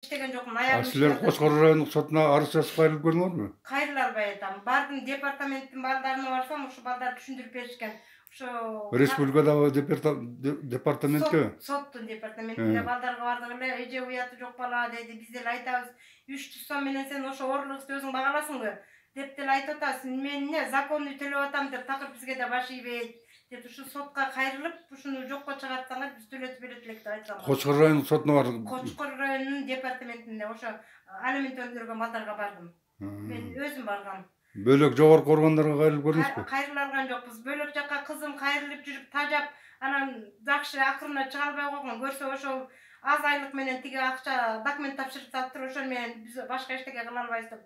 иштеген жокмун, аягым Силер Кочкор райондук сотуна арыз жазып кайрылып көрдүңөрбү? Кайрыла албай атам. Бардым, департаменттин балдарына барсам, ошо балдар түшүндүрүп беришкен. Ошо Республикадагы департаментке? Соттун департаментине балдарга бардык эле, эже уяты жок бала деди. Биз деле айтабыз, 300 сом менен сен ошо оорулукты өзүң багаласыңбы? Деп деле айтып атабыз. Мен эмне законный төлөп атам деп такыр бизге да баш ийбейт. Деп ушу сотко кайрылып, ушуну жокко чыгарткандар, биз төлөтүп берет элек деп айткан. Кочкор райондук сотуна бардым. Кочкор районунун департаментине ошо алимент өндүргөн балдарга бардым. Мен өзүм баргам. Бөлөк жогорку органдарга кайрылып көрдүңүзбү? Кайрыла алган жокпуз. Бөлөк жакка кызым кайрылып жүрүп тажап, анан жакшы акырына чыга албай койгон. Көрсө ошол аз айлык менен тиги акча документ тапшыртаптыр, ошол менен биз башка эчтеке кыла албайбыз деп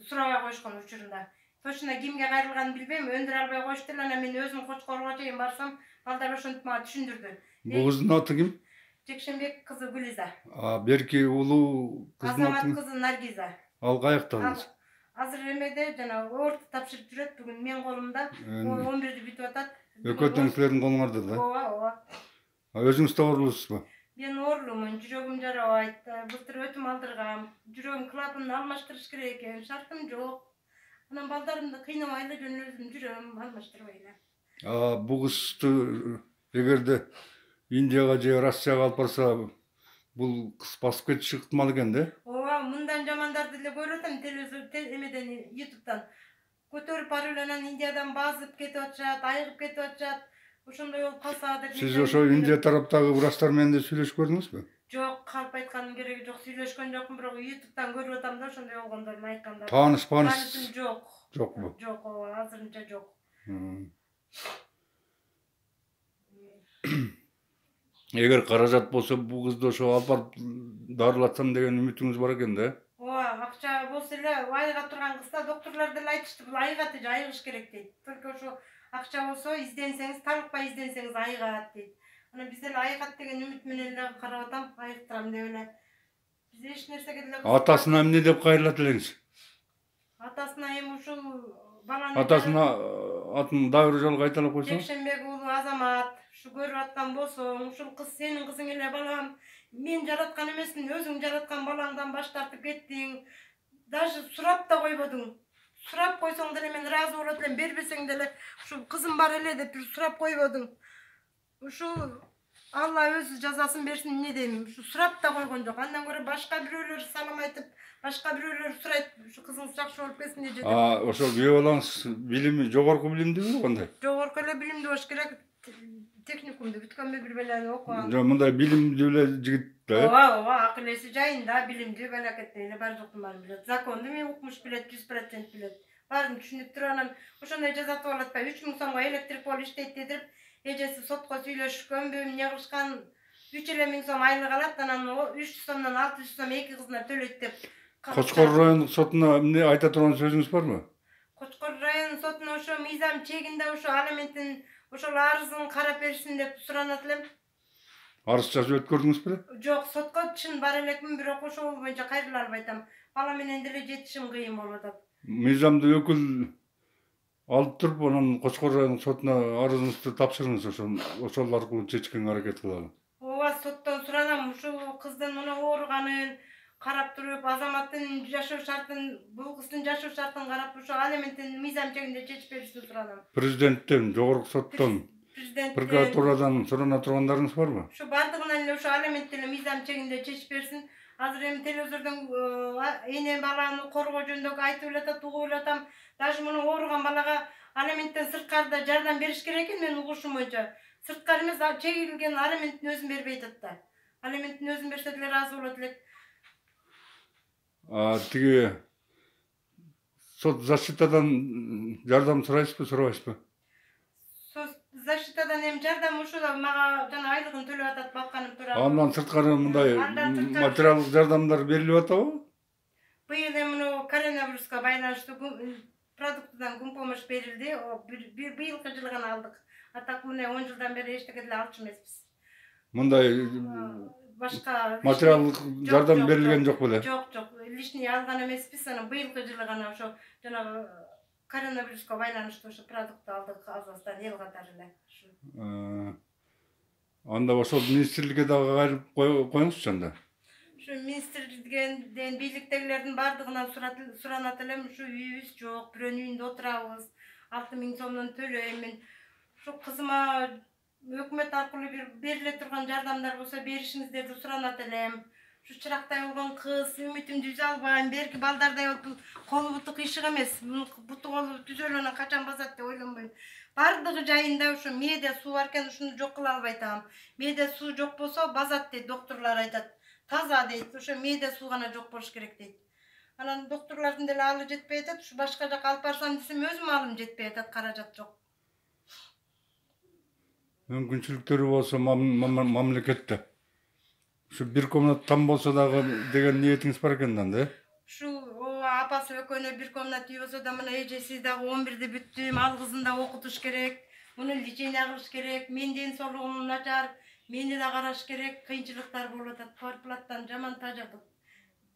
сурабай коюшкан учурунда. Точно кимге кайрылганын билбейм, өндүрө албай коюшту эле. Анан мен өзүм Кочкорго чейин барсам, балдар ошентип мага түшүндүрдү. Бул кыздын аты ким? Жекшенбек кызы Гүлиза. Берки уулу кыздын аты? Азамат кызы Наргиза. Ал каякта? Азыр эмеде жана орто тапшырып жүрөт. Бүгүн мен колумда 11-ди бүтүп атат. Экөө тең силердин колуңарда да? Ооба. Өзүңүз да оорулуусузбу? Мен оорулумун, жүрөгүм жарабайт. Былтыр өтүм алдыргам. Жүрөгүм клапанын алмаштырыш керек экен, шартым жок. Анан балдарымды кыйнабай эле жөн өзүм жүрөм, алмаштырбай эле. Бул кызды эгерде Индияга же Россияга алып барса, бул кыз басып кетиши ыктымал экен да? Ооба, мындан жамандарды эле көрүп атам телевизор эмеден, YouTube'дан. Көтөрүп барып эле анан Индиядан базып кетип атышат, айыгып кетип атышат. Ошондой болуп калса деп. Сиз ошо Индия тараптагы врачтар менен да сүйлөшүп көрдүңүзбү? Жок, калп айтканын кереги жок, сүйлөшкөн жокмун, бирок YouTube'дан көрүп атам да ошондой болгондорун айткандар. Таанышпаңыз жок. Жокпу? Жок, ооба, азырынча жок. Эгер каражат болсо, бул кызды ошо алып барып дарылатсам деген үмүтүңүз бар экен да? Ооба, акча болсо эле айыга турган кызда доктурлар деле айтышты, бул айыгат, айыгыш керек дейт. Только ошо акча болсо, изденсеңиз, талыкпай изденсеңиз айыгат дейт. Анан биз деле айыгат деген үмүт менен эле карап атам, айыктырам деп эле. Биз эч нерсеге деле Атасына эмне деп кайрылат элеңиз? Атасына эми ушул баланы Атасына атын дагы бир жолу кайталап койсоңуз? Жекшенбек уулу Азамат, ушу көрүп аткан болсоң, ушул кыз сенин кызың эле балам. Мен жараткан эмесмин, өзүң жараткан балаңдан баш тартып кеттиң. Даже сурап да койбодуң. Сурап койсоң деле мен ыраазы болот элем, бербесең деле ушу кызым бар эле деп сурап койбодуң. Ушу Алла өзү жазасын берсин, эмне дейм? Ушу сурап да койгон жок. Андан көрө башка бирөөлөр салам айтып, башка бирөөлөр сурайт, ушу кызыңыз жакшы болуп кетсин деди. Ошо күйөө балаңыз билими, жогорку билимдүүбү, кандай? Жогорку эле билимдүү болуш керек. Техникумду бүткөнбү, бир беле окугам. Жок, мындай билимдүү эле жигит да? Ооба, акыл эси жайында, билимдүү, балакеттей эле бар жоктун баарын билет. Законду мен укмуш билет, 100% билет. Баарын түшүнүп туруп анан ошондой жазатып алат атпайбы, 3000 сомго электрик пол иштейт дедип, эжеси сотко сүйлөшкөнбү, эмне кылышкан, 3000 сом айлык алат, анан 300 сомдон 600 сом эки кызына төлөйт деп. Кочкор райондук сотуна эмне айта турган сөзүңүз барбы? Кочкор район сотуна ошо мыйзам чегинде ошо алименттин ошол арызын карап берсин деп суранат элем. Арыз жазып өткөрдүңүз беле? Жок, сотко чын бар элекмин, бирок ошол боюнча кайрыла албай атам. Бала менен деле жетишим кыйын болуп атат. Мыйзамдуу өкүл алып туруп, анан Кочкор райондук сотуна арызыңызды тапшырыңыз, ошол аркылуу чечкенге аракет кылалы. Ооба, соттон суранам, ушул кыздын мына ооруганын карап туруп, Азаматтын жашоо шартын, бул кыздын жашоо шартын карап, ошо алименттин мыйзам чегинде чечип беришин суранам. Президенттен, жогорку соттон, прокуратурадан сурана тургандарыңыз барбы? Ушу бардыгынан эле ошо алименттин мыйзам чегинде чечип берсин. Азыр эми телевизордон эне баланы коргоо жөнүндө айтып эле атат, угуп эле атам. Даже муну ооруган балага алименттен сырткары жардам бериш керек экен, менин угушум боюнча. Сырткары эмес, чегилген алименттин өзүн бербей атат да. Алименттин өзүн берсе деле ыраазы болот элек. Тиги сот защитадан жардам сурайсызбы, сурабайсызбы? Защитадан эми жардам ушул мага жана айлыгын төлөп атат, бакканым турат. Андан сырткары мындай материалдык жардамдар берилип атабы? Быйыл эми коронавируска байланыштуу продуктудан помощь берилди. Быйылкы жылы гана алдык. А так мына 10 жылдан бери эчтеке деле алчу эмеспиз. Мындай башка материалдык жардам берилген жок беле? Жок, лишний алган эмеспиз. Анан быйылкы жылы гана ошо жанагы коронавируска байланыштуу ошо продукт алдык Казакстан эл катары эле. Анда ошол министрликке дагы кайрылып коюңузчу анда. Şu ministrlikten, бийликтегилердин бардыгынан суранат элем, ушу үйүбүз жок, бирөөнүн үйүндө отурабыз. 6000 сомдон төлөйм. Şu kızıma hükümet arkalı berile turgan yardımlar bolsa berişinizlerdi suranat elem. Şu çıraktay olgan kız, ümitimdi düz albayım. Belki baldarday olup kolu butu kıyışık emes. Butu kolu düzölönen kaçan bazat diye oylanbayım. Bardığı jayında şu meyde su varken şunu jok kıla albaytam. Meyde su jok bolsa bazat deydi, doktorlar aytat. Taza deydi, şu meyde su gana jok boluş gerek deydi. Anan doktorların deli alı jetpey etet, şu başka jak alıp barsam desem özüm alım jetpey etet, karajat jok. Мүмкүнчүлүктөрү болсо мамлекетте ушу бир комнат там болсо дагы деген ниетиңиз бар экен да. Şu o apası ökönö bir komnat üy bolsa da mına ejesi dagı 11'de büttüm, al kızın da okutuş gerek. Bunun liçeyine kılış gerek. Menden sorluğum naçar, meni de karaş gerek. Kıyınçılıklar bolup atat. Korplattan jaman tajadık.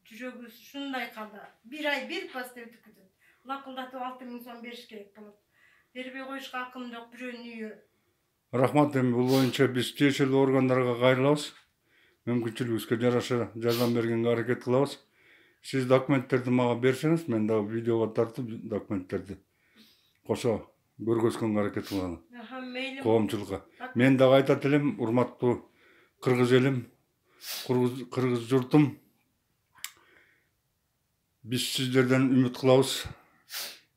Жүрөгүбүз şunday kaldı. Bir ay bir pasta ötüküdü. Lakıldatıp 6000 son beriş gerek bolup. Бербей коюшка акым жок бирөөнүн үйү. Рахмат, эми бул боюнча биз тиешелүү органдарга кайрылабыз. Мүмкүнчүлүгүбүзгө жараша жардам бергенге аракет кылабыз. Сиз документтерди мага берсеңиз, мен дагы видеого тартып документтерди кошо көргөзгөнгө аракет кылам. Мейлим. Коомчулукка. Мен дагы айтат элем, урматтуу кыргыз элим, кыргыз журтум, биз сиздерден үмүт кылабыз.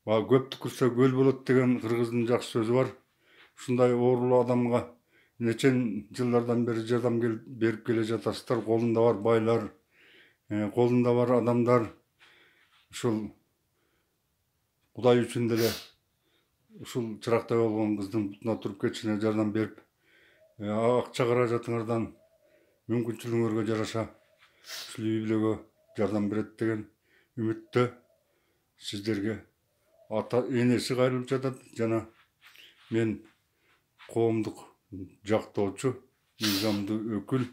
Көп түкүрсө көл болот деген кыргыздын жакшы сөзү бар. Ушундай оорулуу адамга нечен жылдардан бери жардам берип келе жатасыздар. Колунда бар байлар, колунда бар адамдар. Ушул Кудай үчүн деле ушул чырактай болгон кыздын бутуна туруп кетишине жардам берип, акча каражатыңардан мүмкүнчүлүгүңөргө жараша ушул үй бүлөгө жардам берет деген үмүттө сиздерге ата энеси кайрылып жатат жана мен коомдук жактоочу, мыйзамдуу өкүл,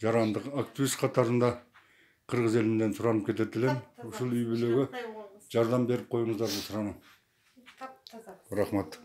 жарандык активист катарында кыргыз элинден суранып кетет элем. Ушул үй бүлөгө жардам берип коюңуздарды суранам. Рахмат.